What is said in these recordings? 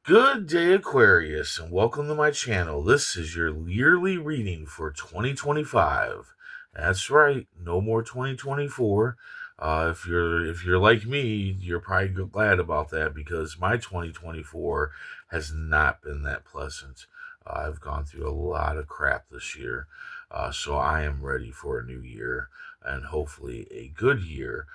Good day, Aquarius, and welcome to my channel. This is your yearly reading for 2025. That's right, no more 2024. If you're like me, you're probably glad about that because my 2024 has not been that pleasant. I've gone through a lot of crap this year, so I am ready for a new year and hopefully a good year.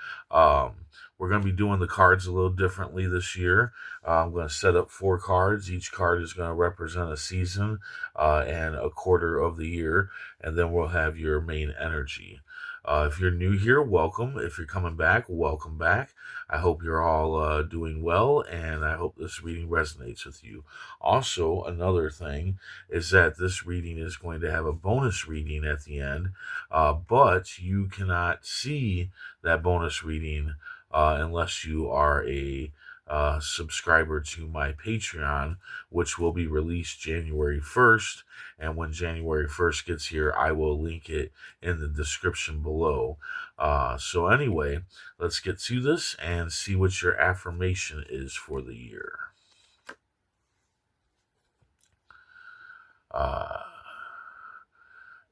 We're going to be doing the cards a little differently this year. I'm going to set up 4 cards. Each card is going to represent a season and a quarter of the year, and then we'll have your main energy. If you're new here, welcome. If you're coming back, welcome back. I hope you're all doing well, and I hope this reading resonates with you. Also, another thing is that this reading is going to have a bonus reading at the end, but you cannot see that bonus reading unless you are a subscriber to my Patreon, which will be released January 1st. And when January 1st gets here, I will link it in the description below. So, anyway, let's get to this and see what your affirmation is for the year. Uh,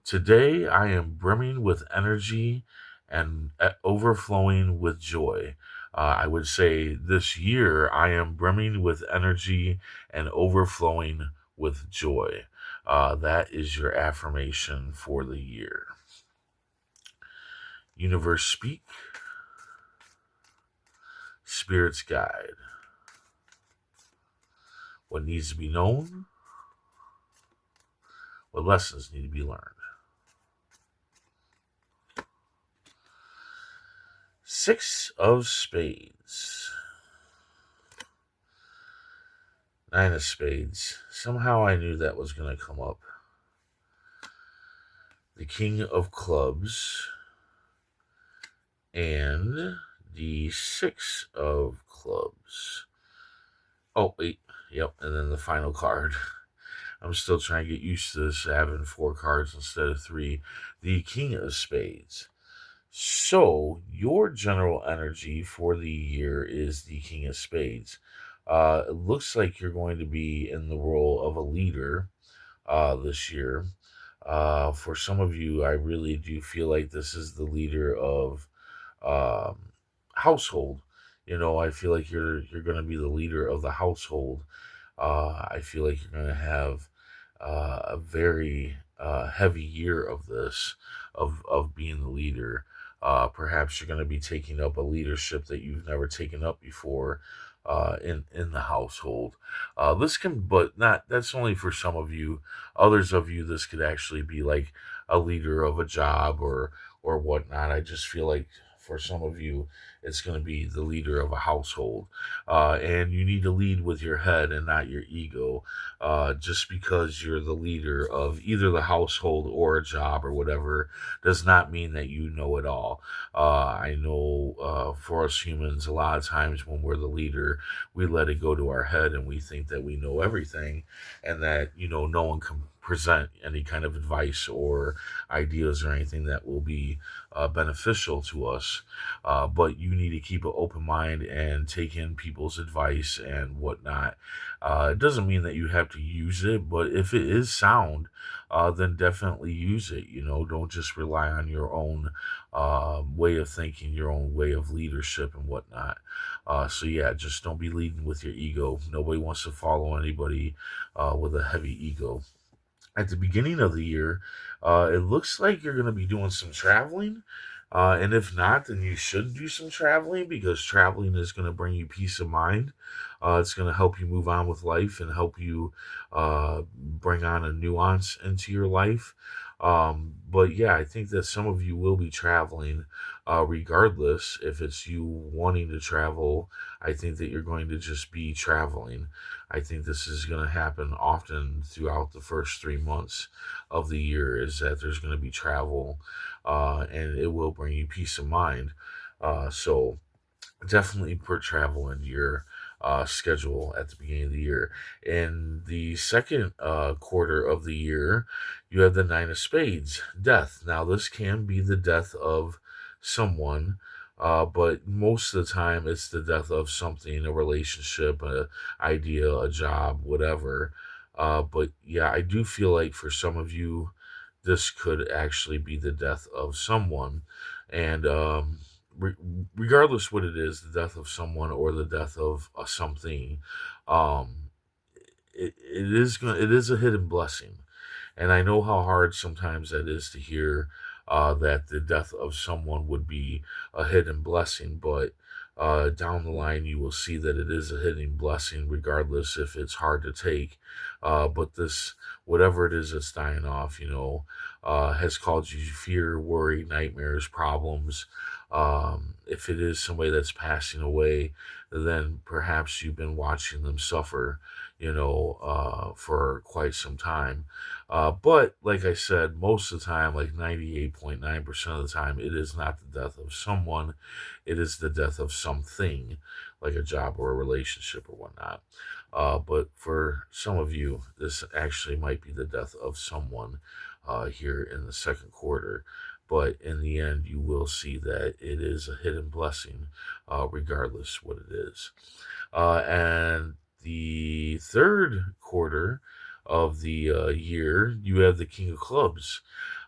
Today, I am brimming with energy and overflowing with joy. I would say this year, I am brimming with energy and overflowing with joy. That is your affirmation for the year. Universe speak, spirits guide. What needs to be known, what lessons need to be learned. Six of Spades. Nine of Spades. Somehow I knew that was going to come up. The King of Clubs. And the Six of Clubs. Oh, wait. Yep. And then the final card. I'm still trying to get used to this, having 4 cards instead of 3. The King of Spades. So, your general energy for the year is the King of Spades. It looks like you're going to be in the role of a leader this year. For some of you, I really do feel like this is the leader of household. You know, I feel like you're going to be the leader of the household. I feel like you're going to have a very heavy year of this, of being the leader. Perhaps you're going to be taking up a leadership that you've never taken up before in the household. This can, but not. That's only for some of you. Others of you, this could actually be like a leader of a job or whatnot. I just feel like for some of you, it's going to be the leader of a household. And you need to lead with your head and not your ego. Just because you're the leader of either the household or a job or whatever does not mean that you know it all. I know for us humans, a lot of times when we're the leader, we let it go to our head and we think that we know everything and that, no one can present any kind of advice or ideas or anything that will be beneficial to us. But you need to keep an open mind and take in people's advice and whatnot. It doesn't mean that you have to use it, but if it is sound, then definitely use it. Don't just rely on your own way of thinking, your own way of leadership and whatnot. So yeah, just don't be leading with your ego. Nobody wants to follow anybody with a heavy ego. At the beginning of the year, it looks like you're going to be doing some traveling. And if not, then you should do some traveling because traveling is going to bring you peace of mind. It's going to help you move on with life and help you bring on a nuance into your life. But yeah, I think that some of you will be traveling regardless if it's you wanting to travel. I think that you're going to just be traveling. I think this is going to happen often throughout the first 3 months of the year is that there's going to be travel and it will bring you peace of mind. So definitely put travel in your schedule at the beginning of the year. In the second quarter of the year, you have the Nine of Spades, death. Now, this can be the death of someone But most of the time, it's the death of something, a relationship, a idea, a job, whatever. But yeah, I do feel like for some of you, this could actually be the death of someone. And re- regardless what it is, the death of someone or the death of something, um, it is a hidden blessing. And I know how hard sometimes that is to hear, that the death of someone would be a hidden blessing, but down the line you will see that it is a hidden blessing, regardless if it's hard to take. But this, whatever it is that's dying off, has caused you fear, worry, nightmares, problems. If it is somebody that's passing away, then perhaps you've been watching them suffer, for quite some time. But like I said, most of the time, like 98.9% of the time, it is not the death of someone, it is the death of something, like a job or a relationship or whatnot. But for some of you, this actually might be the death of someone here in the second quarter. But in the end, you will see that it is a hidden blessing, regardless what it is. And the third quarter of the year, you have the King of Clubs.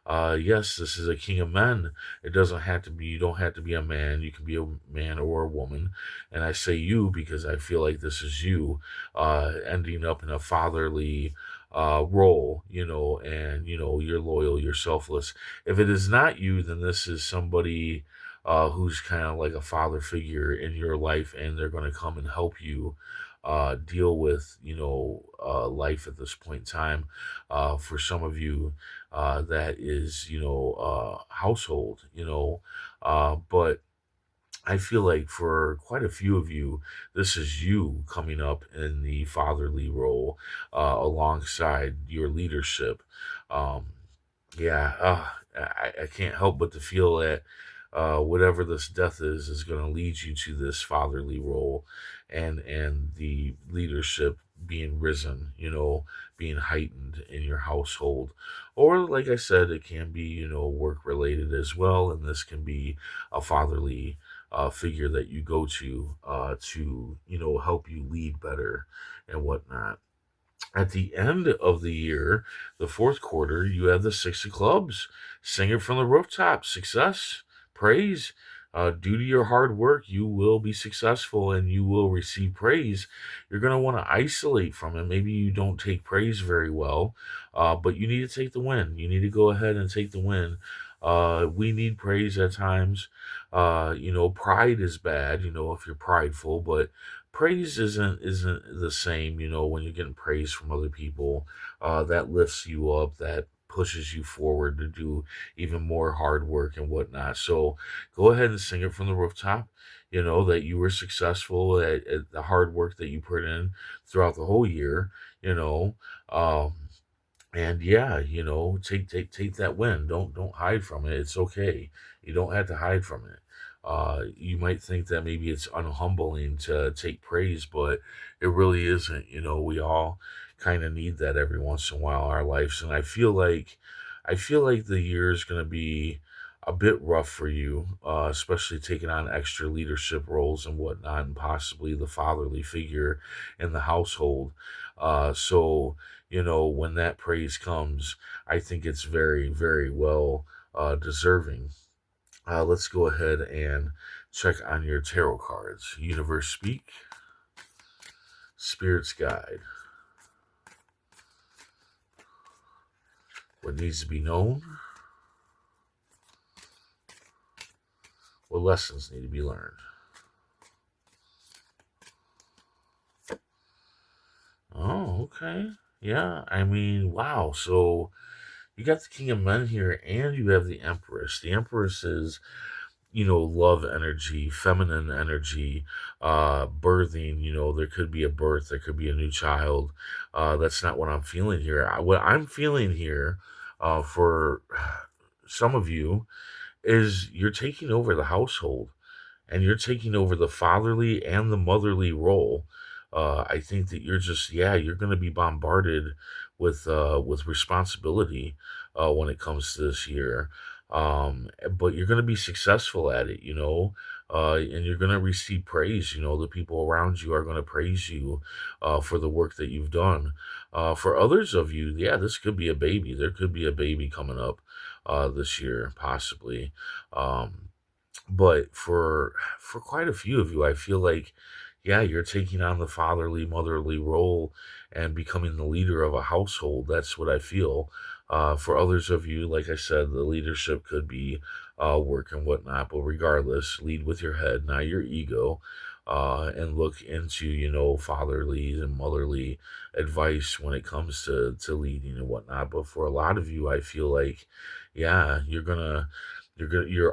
Yes, this is a king of men. It doesn't have to be, you don't have to be a man. You can be a man or a woman. And I say you because I feel like this is you, ending up in a fatherly role, and, you're loyal, you're selfless. If it is not you, then this is somebody who's kind of like a father figure in your life, and they're going to come and help you deal with, life at this point in time. For some of you, that is, household, but I feel like for quite a few of you, this is you coming up in the fatherly role, alongside your leadership. Um, yeah, I can't help but to feel that whatever this death is going to lead you to this fatherly role, and the leadership being risen, being heightened in your household. Or, like I said, it can be, work related as well, and this can be a fatherly figure that you go to, help you lead better and whatnot. At the end of the year, the fourth quarter, you have the Six of Clubs. Sing it from the rooftop. Success, praise. Due to your hard work, you will be successful and you will receive praise. You're going to want to isolate from it. Maybe you don't take praise very well, but you need to take the win. You need to go ahead and take the win. We need praise at times. Pride is bad, if you're prideful, but praise isn't the same, when you're getting praise from other people. That lifts you up, that pushes you forward to do even more hard work and whatnot. So go ahead and sing it from the rooftop, that you were successful at the hard work that you put in throughout the whole year, you know um and yeah, take that win. Don't hide from it. It's okay. You don't have to hide from it. You might think that maybe it's unhumbling to take praise, but it really isn't. We all kind of need that every once in a while in our lives, and I feel like the year is going to be a bit rough for you, especially taking on extra leadership roles and whatnot, and possibly the fatherly figure in the household. So when that praise comes, I think it's very, very well deserving. Let's go ahead and check on your tarot cards. Universe speak, spirits guide. What needs to be known? What lessons need to be learned? Oh, okay. Yeah, I mean, wow. So you got the King of Men here, and you have the Empress. The Empress is, love energy, feminine energy, birthing. There could be a birth, there could be a new child. That's not what I'm feeling here. What I'm feeling here, for some of you, is you're taking over the household, and you're taking over the fatherly and the motherly role. I think that you're going to be bombarded with responsibility when it comes to this year. But you're going to be successful at it. and you're going to receive praise. You know, the people around you are going to praise you for the work that you've done. For others of you, yeah, this could be a baby. There could be a baby coming up this year, possibly. Um, but for quite a few of you, I feel like, yeah, you're taking on the fatherly, motherly role and becoming the leader of a household. That's what I feel. For others of you, like I said, the leadership could be work and whatnot. But regardless, lead with your head, not your ego, and look into, fatherly and motherly advice when it comes to leading and whatnot. But for a lot of you, I feel like, yeah,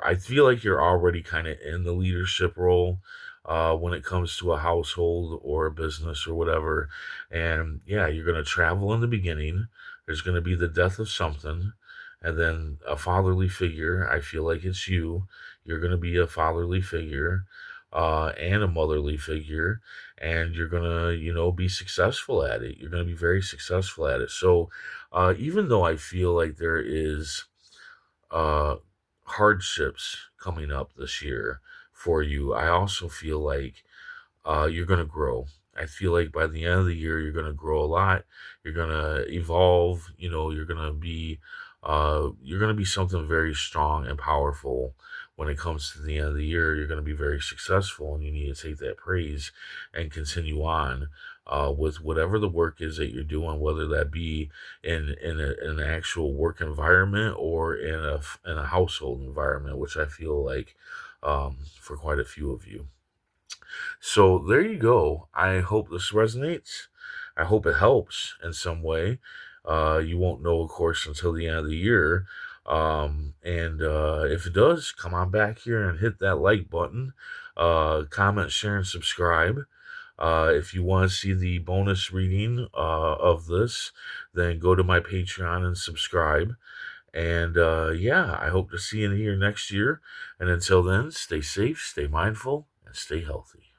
I feel like you're already kind of in the leadership role when it comes to a household or a business or whatever. And yeah, you're gonna travel in the beginning. There's gonna be the death of something, and then a fatherly figure. I feel like it's you. You're gonna be a fatherly figure. And a motherly figure, and you're gonna, be successful at it. You're gonna be very successful at it. So, even though I feel like there is uh, hardships coming up this year for you, I also feel like you're going to grow. I feel like by the end of the year, you're going to grow a lot. You're going to evolve. You're going to be something very strong and powerful when it comes to the end of the year. You're going to be very successful, and you need to take that praise and continue on with whatever the work is that you're doing, whether that be in an actual work environment or in a household environment, which I feel like for quite a few of you. So there you go. I hope this resonates. I hope it helps in some way. You won't know, of course, until the end of the year. And if it does, come on back here and hit that like button. Comment, share, and subscribe. If you want to see the bonus reading of this, then go to my Patreon and subscribe. And yeah, I hope to see you here next year. And until then, stay safe, stay mindful, and stay healthy.